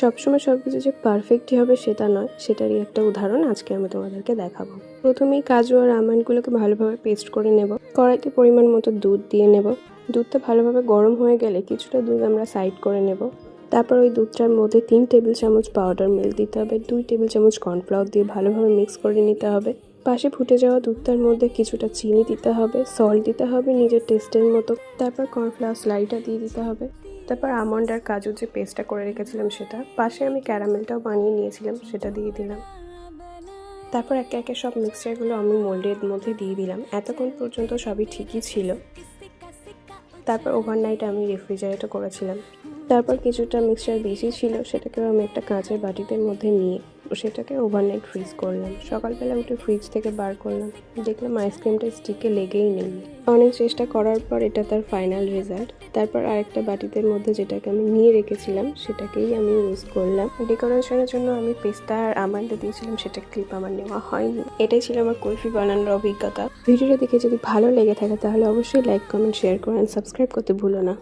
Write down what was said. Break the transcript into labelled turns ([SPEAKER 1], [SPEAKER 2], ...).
[SPEAKER 1] সবসময় সবকিছু যে পারফেক্টই হবে সেটা নয়, সেটারই একটা উদাহরণ আজকে আমি তোমাদেরকে দেখাবো। প্রথমেই কাজু আর আমন্ডগুলোকে ভালোভাবে পেস্ট করে নেব। কড়াইতে পরিমাণ মতো দুধ দিয়ে নেব। দুধটা ভালোভাবে গরম হয়ে গেলে কিছুটা দুধ আমরা সাইড করে নেব। তারপর ওই দুধটার মধ্যে 3 টেবিল চামচ পাউডার মিল্ক দিতে হবে, 2 টেবিল চামচ কর্নফ্লাওয়ার দিয়ে ভালোভাবে মিক্স করে নিতে হবে। পাশে ফুটে যাওয়া দুধটার মধ্যে কিছুটা চিনি দিতে হবে, সল্ট দিতে হবে নিজের টেস্টের মতো। তারপর কর্নফ্লাওয়ার স্লাইডটা দিয়ে দিতে হবে। তারপর আমন্ড আর কাজুর যে পেস্টটা করে রেখেছিলাম সেটা, পাশে আমি ক্যারামেলটাও বানিয়ে নিয়েছিলাম, সেটা দিয়ে দিলাম। তারপর একে একে সব মিক্সচারগুলো আমি মোল্ডের মধ্যে দিয়ে দিলাম। এতক্ষণ পর্যন্ত সবই ঠিকই ছিল। তারপর ওভারনাইট আমি রেফ্রিজারেটে করেছিলাম। তারপর কিছুটা মিক্সচার বেশি ছিল, সেটাকেও আমি একটা কাঁচের বাটিতে মধ্যে নিয়ে সেটাকে ওভারনাইট ফ্রিজ করলাম। সকালবেলা উঠে ফ্রিজ থেকে বার করলাম, দেখলাম আইসক্রিমটা স্টিকে লেগেই নেই। অনেক চেষ্টা করার পর এটা তার ফাইনাল রেজাল্ট। তারপর আরেকটা বাটিতে মধ্যে যেটাকে আমি নিয়ে রেখেছিলাম সেটাকেই আমি ইউজ করলাম। ডেকোরেশনের জন্য আমি পেস্তা আর আমন্ড দিয়েছিলাম, সেটা ক্লিপ আমার নেওয়া হয়নি। এটাই ছিল আমার কুলফি বানানোর অভিজ্ঞতা। ভিডিওটা দেখে যদি ভালো লেগে থাকে তাহলে অবশ্যই লাইক, কমেন্ট, শেয়ার করেন, সাবস্ক্রাইব করতে ভুলো না।